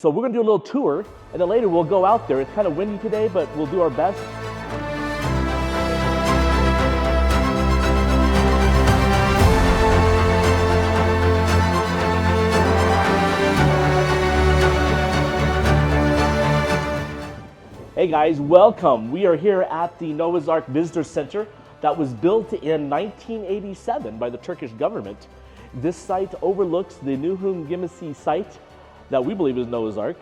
So we're going to do a little tour, and then later we'll go out there. It's kind of windy today, but we'll do our best. Hey guys, welcome. We are here at the Noah's Ark Visitor Center that was built in 1987 by the Turkish government. This site overlooks the nuh'un site that we believe is Noah's Ark.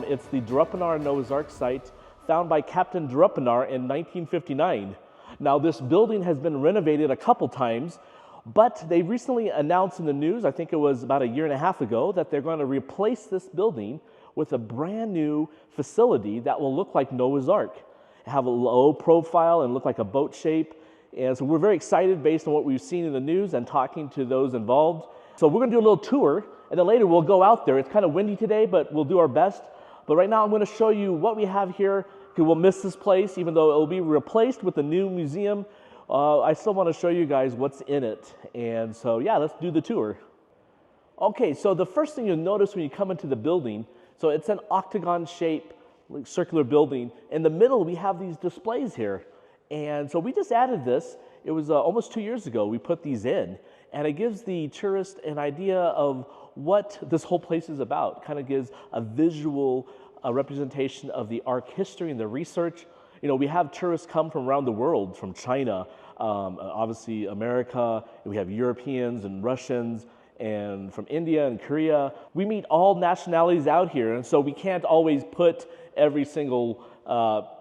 It's the Drupanar Noah's Ark site found by Captain Drupanar in 1959. Now this building has been renovated a couple times, but they recently announced in the news, I think it was about a year and a half ago, that they're going to replace this building with a brand new facility that will look like Noah's Ark. Have a low profile and look like a boat shape. And so we're very excited based on what we've seen in the news and talking to those involved. So we're going to do a little tour, and then later we'll go out there. It's kind of windy today, but we'll do our best. But right now I'm going to show you what we have here, because we'll miss this place, even though it will be replaced with a new museum. I still want to show you guys what's in it. And so yeah, let's do the tour. Okay, so the first thing you'll notice when you come into the building, so it's an octagon shape, like circular building. In the middle, we have these displays here. And so we just added this. It was almost 2 years ago we put these in. And it gives the tourist an idea of what this whole place is about. Kind of gives a visual representation of the Ark history and the research. You know, we have tourists come from around the world, from China, obviously America. We have Europeans and Russians, and from India and Korea. We meet all nationalities out here, and so we can't always put every single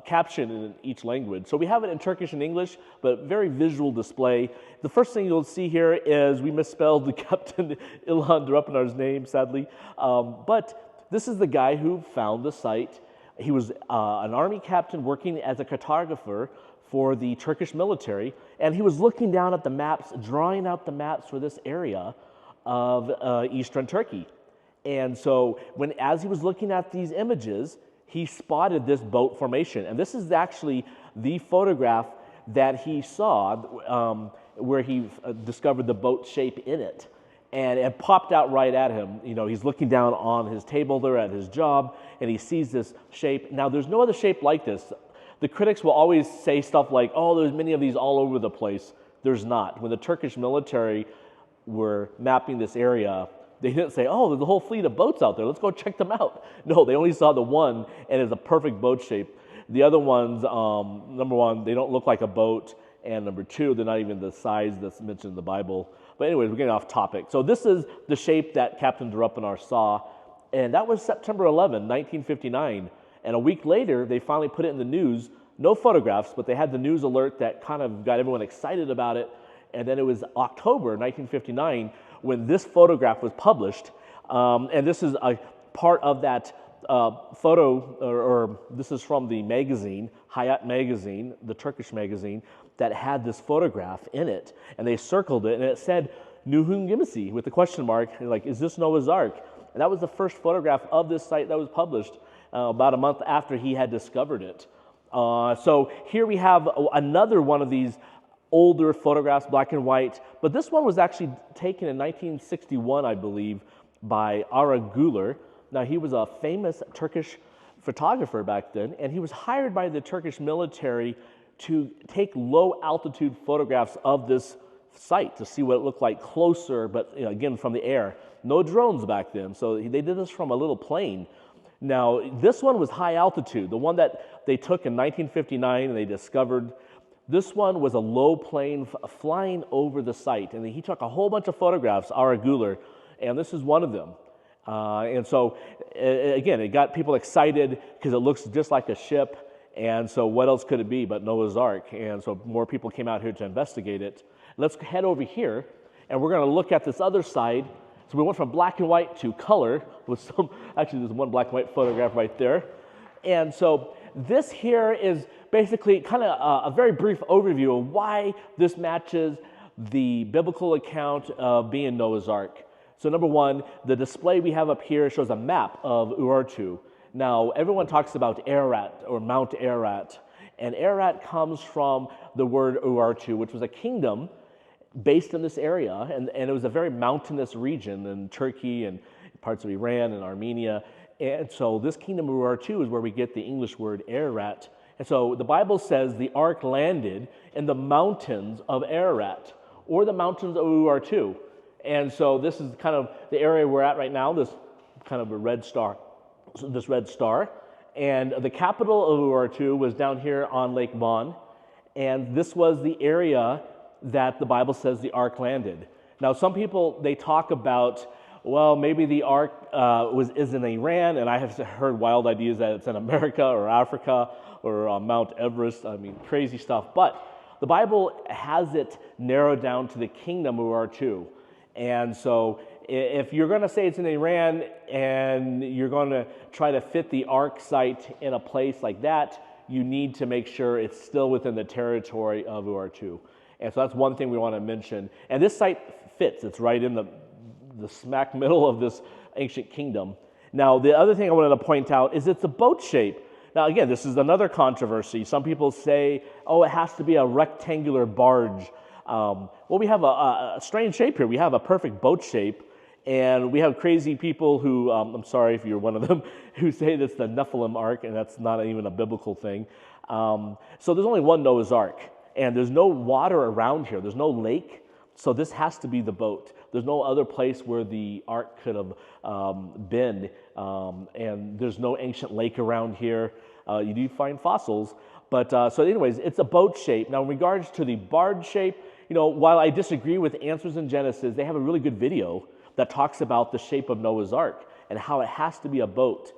caption in each language. So we have it in Turkish and English, but very visual display. The first thing you'll see here is we misspelled the Captain Ilhan Drupanar's name, sadly. But this is the guy who found the site. He was an army captain working as a cartographer for the Turkish military, and he was looking down at the maps, drawing out the maps for this area of eastern Turkey. And so as he was looking at these images, he spotted this boat formation. And this is actually the photograph that he saw where he discovered the boat shape in it. And it popped out right at him. You know, he's looking down on his table there at his job, and he sees this shape. Now, there's no other shape like this. The critics will always say stuff like, oh, there's many of these all over the place. There's not. When the Turkish military were mapping this area, they didn't say, oh, there's a whole fleet of boats out there, let's go check them out. No, they only saw the one, and it's a perfect boat shape. The other ones, number one, they don't look like a boat, and number two, they're not even the size that's mentioned in the Bible. But anyways, we're getting off topic. So this is the shape that Captain Drupanar saw, and that was September 11, 1959. And a week later, they finally put it in the news. No photographs, but they had the news alert that kind of got everyone excited about it. And then it was October 1959 when this photograph was published. And this is a part of that photo, or this is from the magazine, Hayat magazine, the Turkish magazine, that had this photograph in it. And they circled it, and it said, nuh'un with a question mark, like, is this Noah's Ark? And that was the first photograph of this site that was published about a month after he had discovered it. So here we have another one of these older photographs, black and white, but this one was actually taken in 1961, I believe, by Ara Güler. Now, he was a famous Turkish photographer back then, and he was hired by the Turkish military to take low-altitude photographs of this site to see what it looked like closer, but you know, again, from the air. No drones back then, so they did this from a little plane. Now, this one was high altitude, the one that they took in 1959 and they discovered. This one was a low plane flying over the site, and he took a whole bunch of photographs, Ara Güler, and this is one of them. And so, again, it got people excited because it looks just like a ship, and so what else could it be but Noah's Ark? And so more people came out here to investigate it. Let's head over here, and we're going to look at this other side. So we went from black and white to color with some, actually there's one black and white photograph right there. And so this here is basically kind of a very brief overview of why this matches the biblical account of being Noah's Ark. So number one, the display we have up here shows a map of Urartu. Now, everyone talks about Ararat or Mount Ararat, and Ararat comes from the word Urartu, which was a kingdom based in this area, and it was a very mountainous region in Turkey and parts of Iran and Armenia. And so this kingdom of Ur-2 is where we get the English word Ararat. And so the Bible says the ark landed in the mountains of Ararat, or the mountains of Ur-2. And so this is kind of the area we're at right now, this kind of a red star, this red star. And the capital of Ur-2 was down here on Lake Van. And this was the area that the Bible says the ark landed. Now, some people, they talk about, well, maybe the ark is in Iran, and I have heard wild ideas that it's in America or Africa or Mount Everest. I mean, crazy stuff. But the Bible has it narrowed down to the kingdom of Ur-2. And so if you're going to say it's in Iran and you're going to try to fit the ark site in a place like that, you need to make sure it's still within the territory of Ur-2. And so that's one thing we want to mention. And this site fits. It's right in the smack middle of this ancient kingdom. Now, the other thing I wanted to point out is it's a boat shape. Now, again, this is another controversy. Some people say, oh, it has to be a rectangular barge. Well, we have a strange shape here. We have a perfect boat shape, and we have crazy people who, I'm sorry if you're one of them, who say that's the Nephilim Ark, and that's not even a biblical thing. So there's only one Noah's Ark, and there's no water around here. There's no lake, so this has to be the boat. There's no other place where the ark could have been, and there's no ancient lake around here. You do find fossils, but so anyways, it's a boat shape. Now, in regards to the barge shape, you know, while I disagree with Answers in Genesis, they have a really good video that talks about the shape of Noah's Ark and how it has to be a boat.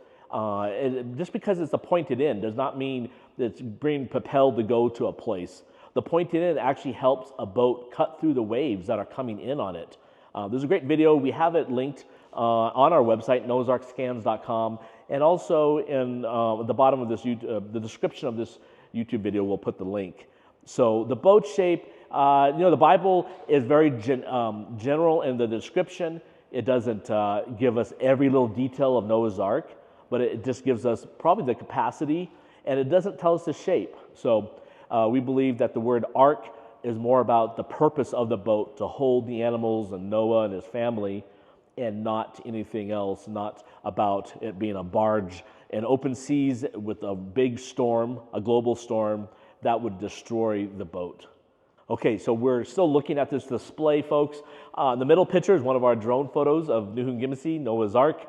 Just because it's a pointed end does not mean that it's being propelled to go to a place. The pointed end actually helps a boat cut through the waves that are coming in on it. There's a great video. We have it linked on our website, noahsarkscans.com, and also in the bottom of this the description of this YouTube video, we'll put the link. So the boat shape, you know, the Bible is very general in the description. It doesn't give us every little detail of Noah's Ark, but it just gives us probably the capacity, and it doesn't tell us the shape. So we believe that the word ark is more about the purpose of the boat, to hold the animals and Noah and his family, and not anything else, not about it being a barge in open seas with a big storm, a global storm, that would destroy the boat. Okay, so we're still looking at this display, folks. The middle picture is one of our drone photos of nuh'un, Noah's Ark,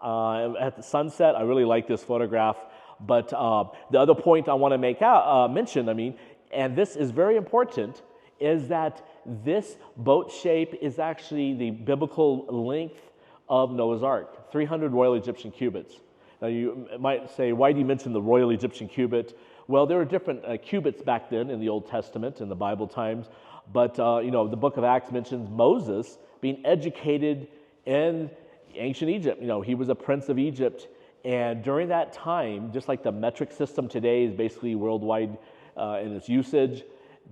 at the sunset. I really like this photograph. But the other point I want to mention, and this is very important, is that this boat shape is actually the biblical length of Noah's Ark, 300 Royal Egyptian cubits. Now you might say, why do you mention the Royal Egyptian cubit? Well, there were different cubits back then in the Old Testament, in the Bible times, but you know, the book of Acts mentions Moses being educated in ancient Egypt. You know, he was a prince of Egypt, and during that time, just like the metric system today is basically worldwide in its usage,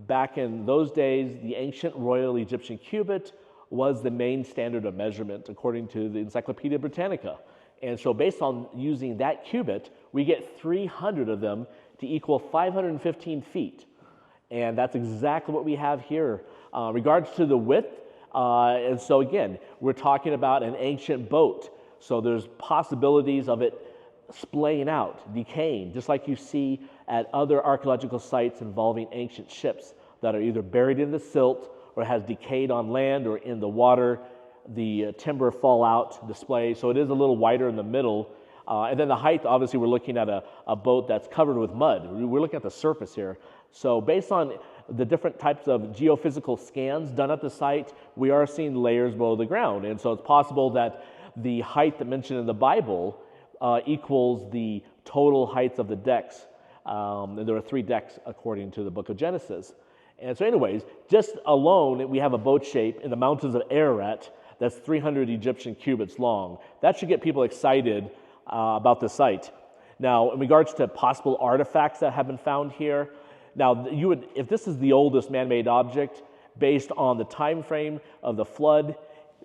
back in those days, the ancient Royal Egyptian cubit was the main standard of measurement according to the Encyclopedia Britannica. And so based on using that cubit, we get 300 of them to equal 515 feet. And that's exactly what we have here. Regards to the width, and so again, we're talking about an ancient boat. So there's possibilities of it splaying out, decaying, just like you see at other archaeological sites involving ancient ships that are either buried in the silt or has decayed on land or in the water. The timber fall out display, so it is a little wider in the middle. And then the height, obviously, we're looking at a boat that's covered with mud. We're looking at the surface here. So based on the different types of geophysical scans done at the site, we are seeing layers below the ground. And so it's possible that the height that mentioned in the Bible equals the total heights of the decks. And there are 3 decks according to the book of Genesis. And so anyways, just alone, we have a boat shape in the mountains of Ararat that's 300 Egyptian cubits long. That should get people excited about the site. Now, in regards to possible artifacts that have been found here, now if this is the oldest man-made object, based on the time frame of the flood,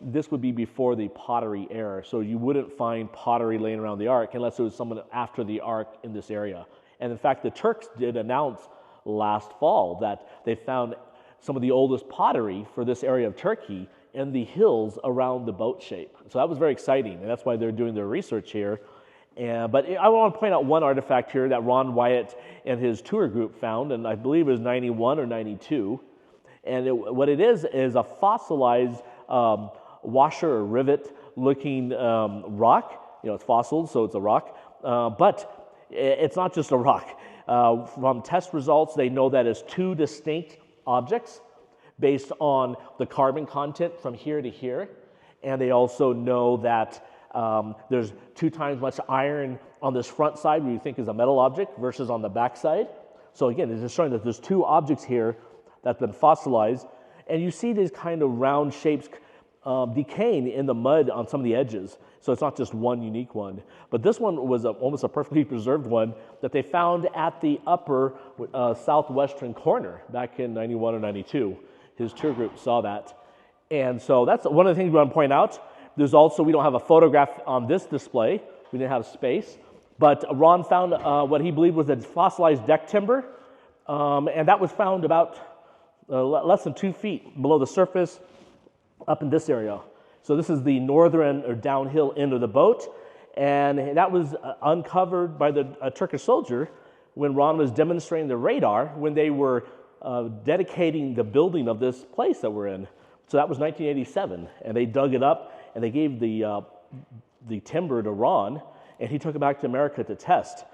this would be before the pottery era. So you wouldn't find pottery laying around the ark unless it was someone after the ark in this area. And in fact, the Turks did announce last fall that they found some of the oldest pottery for this area of Turkey in the hills around the boat shape. So that was very exciting, and that's why they're doing their research here. But I want to point out one artifact here that Ron Wyatt and his tour group found, and I believe it was 91 or 92. And what it is a fossilized washer or rivet looking rock. It's fossiled, so it's a rock. But it's not just a rock. From test results, they know that it's two distinct objects based on the carbon content from here to here. And they also know that there's 2 times much iron on this front side, where you think is a metal object, versus on the back side. So again, it's just showing that there's 2 objects here that's been fossilized. And you see these kind of round shapes decaying in the mud on some of the edges. So it's not just one unique one. But this one was almost a perfectly preserved one that they found at the upper southwestern corner back in 91 or 92. His tour group saw that. And so that's one of the things we want to point out. There's also, we don't have a photograph on this display. We didn't have space. But Ron found what he believed was a fossilized deck timber. And that was found about less than 2 feet below the surface up in this area. So this is the northern or downhill end of the boat. And that was uncovered by the Turkish soldier when Ron was demonstrating the radar when they were dedicating the building of this place that we're in. So that was 1987. And they dug it up and they gave the timber to Ron, and he took it back to America to test.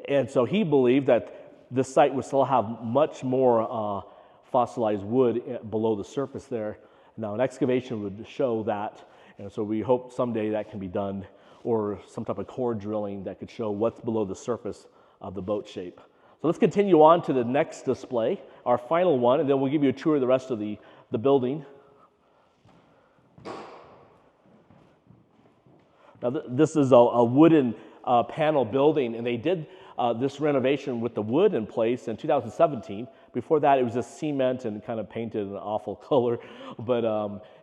And so he believed that this site would still have much more fossilized wood below the surface there. Now, an excavation would show that, and so we hope someday that can be done, or some type of core drilling that could show what's below the surface of the boat shape. So let's continue on to the next display, our final one, and then we'll give you a tour of the rest of the building. Now, this is a wooden panel building, and they did this renovation with the wood in place in 2017. Before that, it was just cement and kind of painted an awful color. But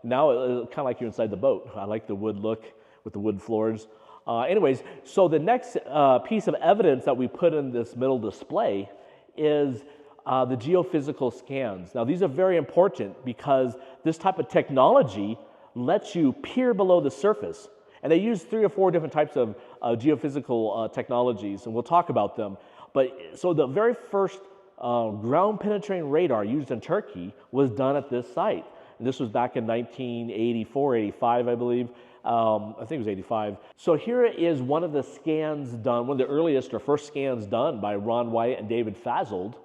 now it's kind of like you're inside the boat. I like the wood look with the wood floors. Anyways, so the next piece of evidence that we put in this middle display is the geophysical scans. Now, these are very important because this type of technology lets you peer below the surface. And they use 3 or 4 different types of geophysical technologies, and we'll talk about them. But so the very first ground-penetrating radar used in Turkey was done at this site. And this was back in 1984, 85, I believe. I think it was 85. So here is one of the scans done, one of the earliest or first scans done by Ron Wyatt and David Fasold.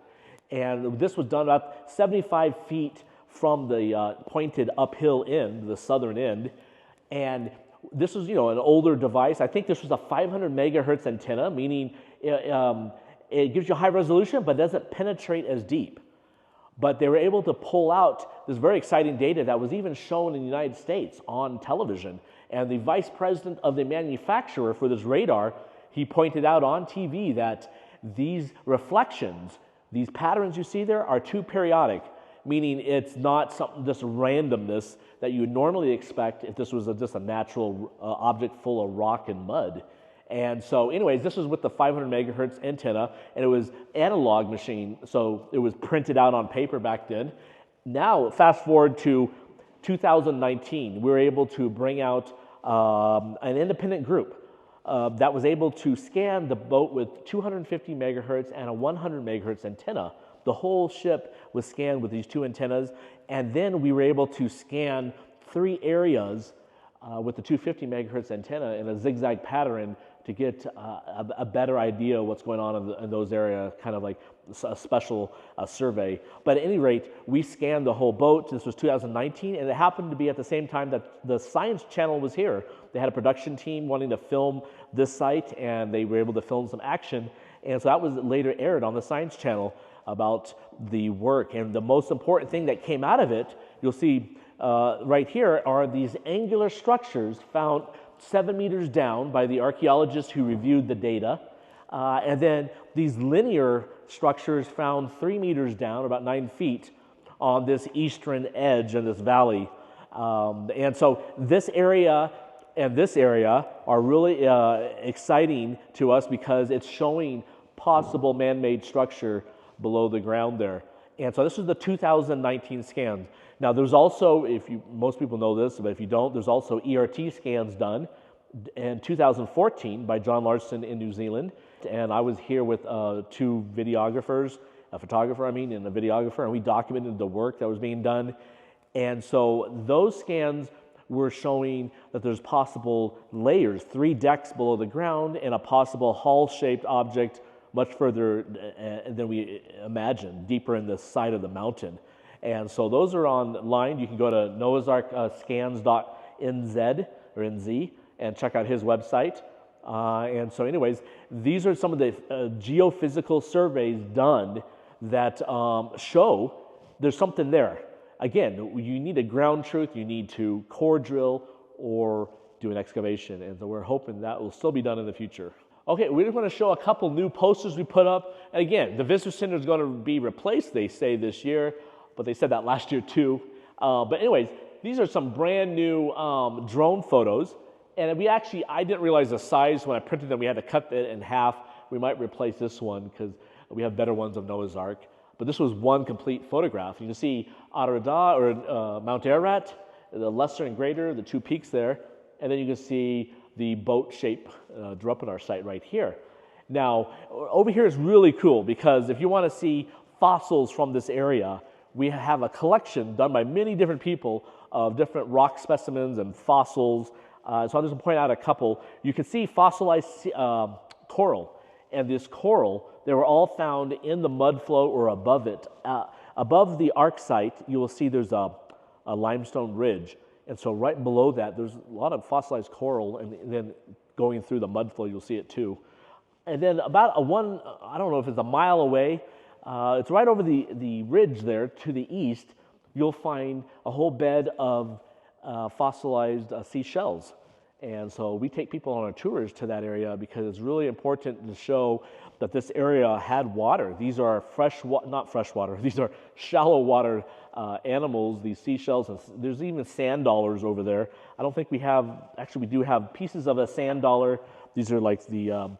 And this was done about 75 feet from the pointed uphill end, the southern end. And this was, an older device. I think this was a 500 megahertz antenna, meaning it gives you high resolution, but doesn't penetrate as deep. But they were able to pull out this very exciting data that was even shown in the United States on television. And the vice president of the manufacturer for this radar, he pointed out on TV that these reflections, these patterns you see there, are too periodic, meaning it's not something just randomness that you would normally expect if this was just a natural object full of rock and mud. And so anyways, this was with the 500 megahertz antenna, and it was analog machine, so it was printed out on paper back then. Now, fast forward to 2019, we were able to bring out an independent group that was able to scan the boat with 250 megahertz and a 100 megahertz antenna. The whole ship was scanned with these 2 antennas, and then we were able to scan 3 areas with the 250 megahertz antenna in a zigzag pattern to get a better idea of what's going on in those areas, kind of like a special survey. But at any rate, we scanned the whole boat. This was 2019, and it happened to be at the same time that the Science Channel was here. They had a production team wanting to film this site, and they were able to film some action. And so that was later aired on the Science Channel about the work. And the most important thing that came out of it, you'll see right here, are these angular structures found 7 meters down by the archaeologists who reviewed the data. And then these linear structures found 3 meters down, about 9 feet, on this eastern edge of this valley. And so this area and this area are really exciting to us because it's showing possible man-made structure below the ground there. And so this is the 2019 scan. Now there's also, most people know this, but if you don't, there's also ERT scans done. in 2014 by John Larson in New Zealand. And I was here with two videographers, a photographer, and a videographer, and we documented the work that was being done. And so those scans were showing that there's possible layers, 3 decks below the ground, and a possible hull-shaped object much further than we imagined, deeper in the side of the mountain. And so those are online. You can go to noahsarkscans.nz or NZ and check out his website. And so anyways, these are some of the geophysical surveys done that show there's something there. Again, you need a ground truth, you need to core drill or do an excavation. And so we're hoping that will still be done in the future. Okay, we're just going to show a couple new posters we put up. And again, the visitor center is going to be replaced, they say, this year, but they said that last year too. But anyways, these are some brand new drone photos. And I didn't realize the size when I printed them. We had to cut it in half. We might replace this one because we have better ones of Noah's Ark. But this was one complete photograph. You can see Atarada or Mount Ararat, the lesser and greater, the 2 peaks there. And then you can see the boat shape Drupanar site right here. Now, over here is really cool because if you want to see fossils from this area, we have a collection done by many different people of different rock specimens and fossils. So I'm just going to point out a couple. You can see fossilized coral. And this coral, they were all found in the mud flow or above it. Above the Ark site, you will see there's a limestone ridge. And so right below that, there's a lot of fossilized coral. And then going through the mud flow, you'll see it too. And then about I don't know if it's a mile away, it's right over the ridge there to the east, you'll find a whole bed of fossilized seashells. And so we take people on our tours to that area because it's really important to show that this area had water. These are not fresh water, these are shallow water animals, these seashells. And there's even sand dollars over there. I don't think we do have pieces of a sand dollar. These are like the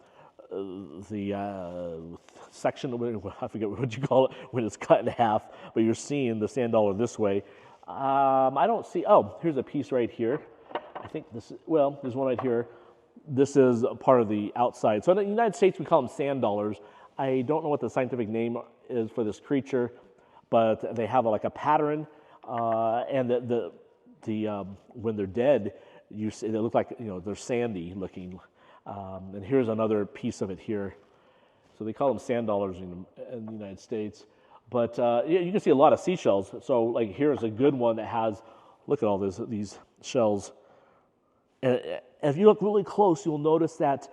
section, I forget what you call it, when it's cut in half, but you're seeing the sand dollar this way. I don't see, here's a piece right here. I think there's one right here. This is a part of the outside. So in the United States, we call them sand dollars. I don't know what the scientific name is for this creature, but they have like a pattern, and when they're dead, you see they look like they're sandy looking. And here's another piece of it here. So they call them sand dollars in the United States. But you can see a lot of seashells. So like here's a good one that has, look at all these shells. And if you look really close, you'll notice that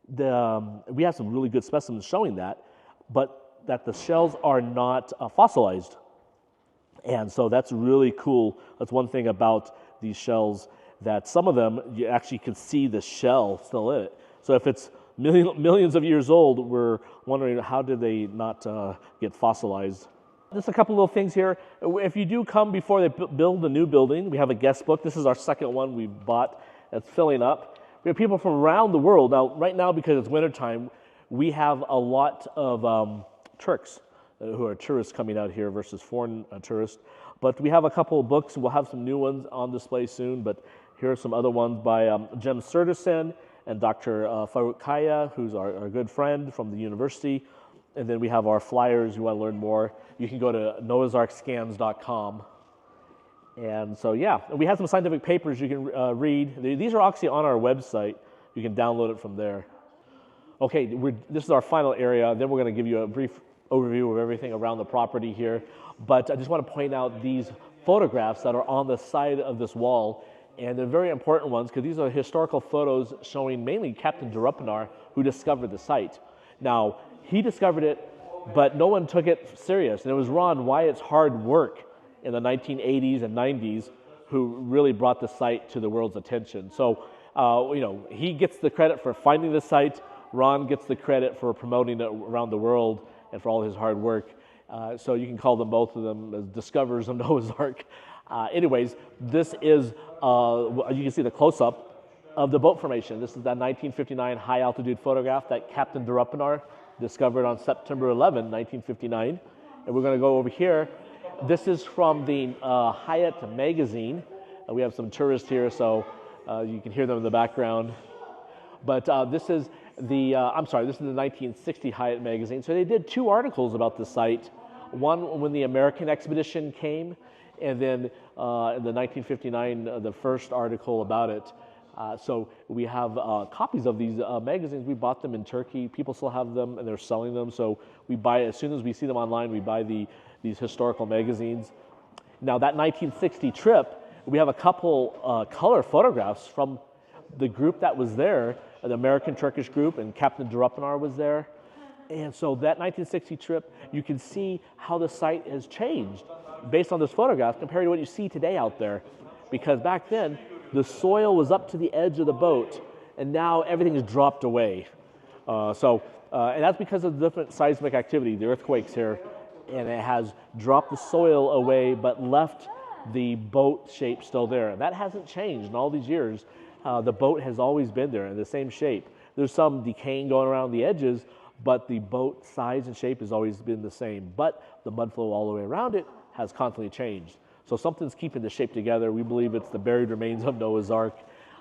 we have some really good specimens showing that, but that the shells are not fossilized. And so that's really cool. That's one thing about these shells, that some of them, you actually can see the shell still in it. So if it's millions of years old, we're wondering how did they not get fossilized. Just a couple little things here. If you do come before they build the new building, we have a guest book. This is our second one we bought. That's filling up. We have people from around the world. Now, right now, because it's wintertime, we have a lot of Turks who are tourists coming out here versus foreign tourists. But we have a couple of books. We'll have some new ones on display soon. But here are some other ones by Jem Serdersen and Dr. Farouk Kaya, who's our good friend from the university. And then we have our flyers. You want to learn more, you can go to noahsarkscans.com. And so, yeah, we have some scientific papers you can read. These are actually on our website. You can download it from there. Okay, this is our final area. Then we're going to give you a brief overview of everything around the property here. But I just want to point out these photographs that are on the side of this wall. And they're very important ones because these are historical photos showing mainly Captain Drupanar, who discovered the site. Now, he discovered it, but no one took it serious. And it was Ron Wyatt's hard work in the 1980s and 90s who really brought the site to the world's attention. So, he gets the credit for finding the site. Ron gets the credit for promoting it around the world and for all his hard work. So you can call them, both of them, as discoverers of Noah's Ark. Anyways, this is, you can see the close-up of the boat formation. This is that 1959 high-altitude photograph that Captain Drupanar discovered on September 11, 1959. And we're going to go over here. This is from the Hyatt magazine. We have some tourists here, so You can hear them in the background. But this is the, this is the 1960 Hyatt magazine. So they did 2 articles about the site. One when the American expedition came, and then in the 1959, the first article about it. So we have copies of these magazines. We bought them in Turkey. People still have them, and they're selling them. So we buy, as soon as we see them online, we buy these historical magazines. Now that 1960 trip, we have a couple color photographs from the group that was there, the American-Turkish group, and Captain Durapanar was there. And so that 1960 trip, you can see how the site has changed based on this photograph compared to what you see today out there. Because back then, the soil was up to the edge of the boat, and now everything is dropped away. And that's because of the different seismic activity, the earthquakes here, and it has dropped the soil away but left the boat shape still there. And that hasn't changed in all these years. The boat has always been there in the same shape. There's some decaying going around the edges, but the boat size and shape has always been the same. But the mud flow all the way around it has constantly changed. So something's keeping the shape together. We believe it's the buried remains of Noah's Ark.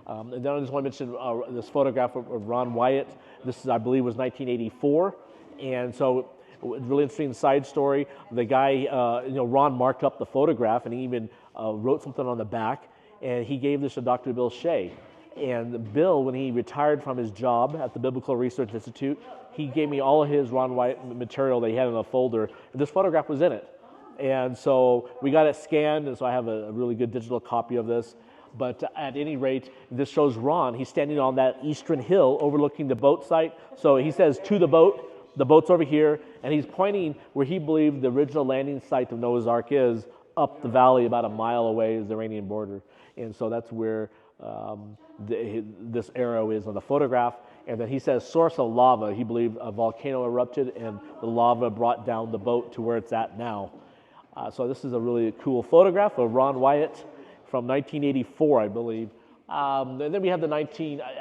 And then I just want to mention this photograph of Ron Wyatt. This is, I believe, was 1984. And so really interesting side story. The guy, Ron marked up the photograph, and he even wrote something on the back, and he gave this to Dr. Bill Shea. And Bill, when he retired from his job at the Biblical Research Institute, he gave me all of his Ron Wyatt material that he had in a folder, and this photograph was in it. And so we got it scanned, and so I have a really good digital copy of this. But at any rate, this shows Ron. He's standing on that eastern hill overlooking the boat site. So he says, to the boat's over here, and he's pointing where he believed the original landing site of Noah's Ark is, up the valley about a mile away is the Iranian border. And so that's where this arrow is on the photograph. And then he says, source of lava. He believed a volcano erupted, and the lava brought down the boat to where it's at now. So this is a really cool photograph of Ron Wyatt from 1984, I believe. And then we have I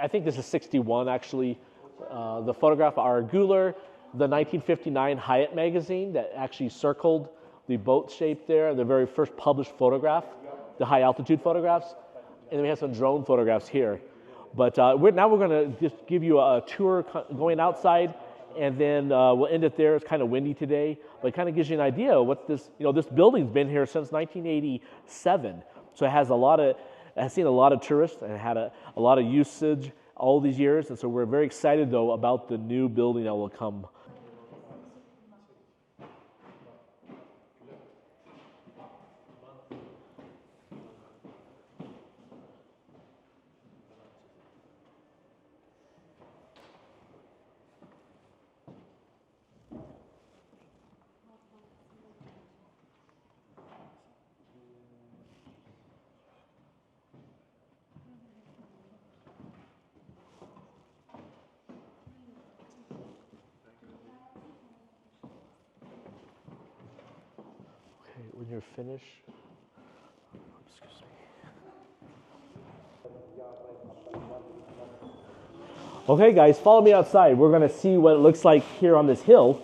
think this is 61 actually, the photograph of our Guler, the 1959 Hyatt magazine that actually circled the boat shape there, the very first published photograph, the high altitude photographs. And then we have some drone photographs here. But now we're going to just give you a tour going outside, and then we'll end it there. It's kind of windy today, but it kind of gives you an idea of what this building's been here since 1987. So it has seen a lot of tourists, and it had a lot of usage all these years. And so we're very excited, though, about the new building that will come. When you're finished, excuse me. Okay, guys, follow me outside. We're going to see what it looks like here on this hill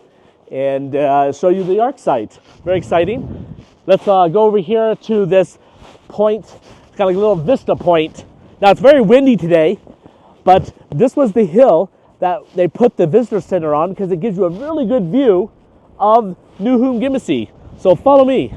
and show you the Ark site. Very exciting. Let's go over here to this point. It's kind of like a little vista point. Now, it's very windy today, but this was the hill that they put the visitor center on because it gives you a really good view of nuh'un. So follow me.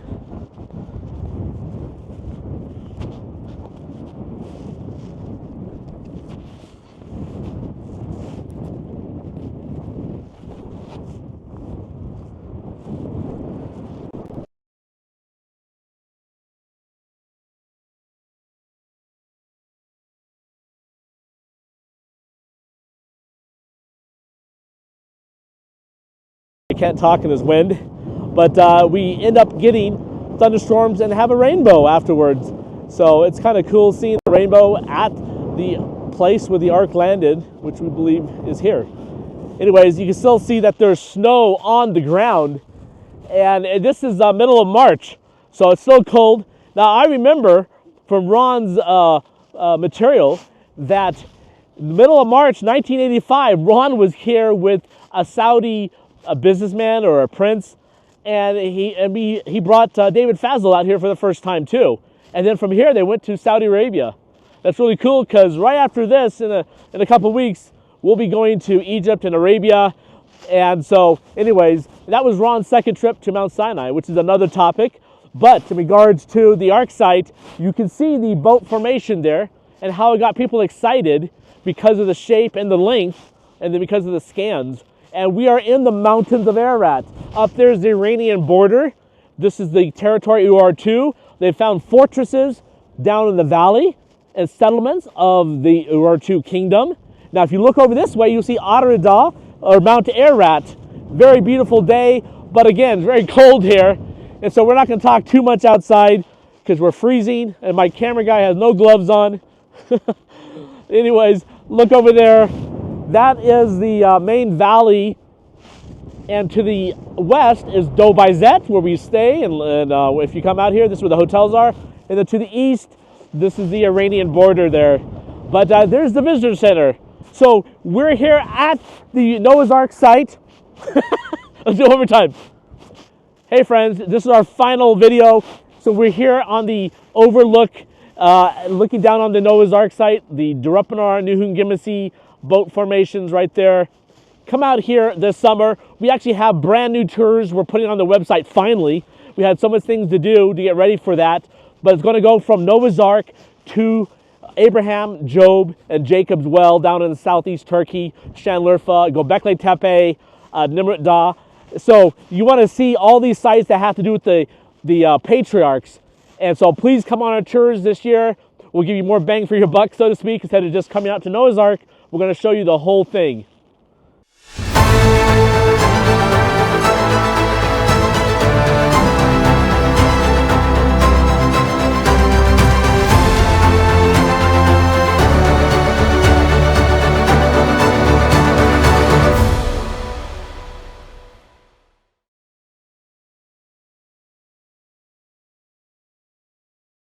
I can't talk in this wind, but we end up getting thunderstorms and have a rainbow afterwards. So it's kind of cool seeing the rainbow at the place where the Ark landed, which we believe is here. Anyways, you can still see that there's snow on the ground, and this is middle of March, so it's still cold. Now, I remember from Ron's material that in the middle of March 1985, Ron was here with a Saudi businessman or a prince, and he brought David Fazal out here for the first time too. And then from here they went to Saudi Arabia. That's really cool because right after this, in a couple weeks, we'll be going to Egypt and Arabia. And so, anyways, that was Ron's second trip to Mount Sinai, which is another topic. But in regards to the Ark site, you can see the boat formation there and how it got people excited because of the shape and the length, and then because of the scans. And we are in the mountains of Ararat. Up there's the Iranian border. This is the territory Ur-2. They found fortresses down in the valley and settlements of the Ur-2 kingdom. Now, if you look over this way, you'll see Ararat, or Mount Ararat. Very beautiful day, but again, very cold here. And so we're not going to talk too much outside because we're freezing, and my camera guy has no gloves on. Anyways, look over there. That is the main valley, and to the west is Dobizet, where we stay, and if you come out here, this is where the hotels are. And then to the east, this is the Iranian border there. But there's the visitor center. So we're here at the Noah's Ark site. Let's do it one more time. Hey friends, this is our final video. So we're here on the overlook, looking down on the Noah's Ark site, the Durupanar, nuh'un, Gimesi boat formations right there. Come out here this summer. We actually have brand new tours we're putting on the website finally. We had so much things to do to get ready for that, but it's going to go from Noah's Ark to Abraham, Job, and Jacob's well down in southeast Turkey, Şanlıurfa, Göbekli Tepe, Nimrut Dağ. So you want to see all these sites that have to do with the patriarchs. And so please come on our tours this year. We'll give you more bang for your buck, so to speak, instead of just coming out to Noah's Ark. We're going to show you the whole thing.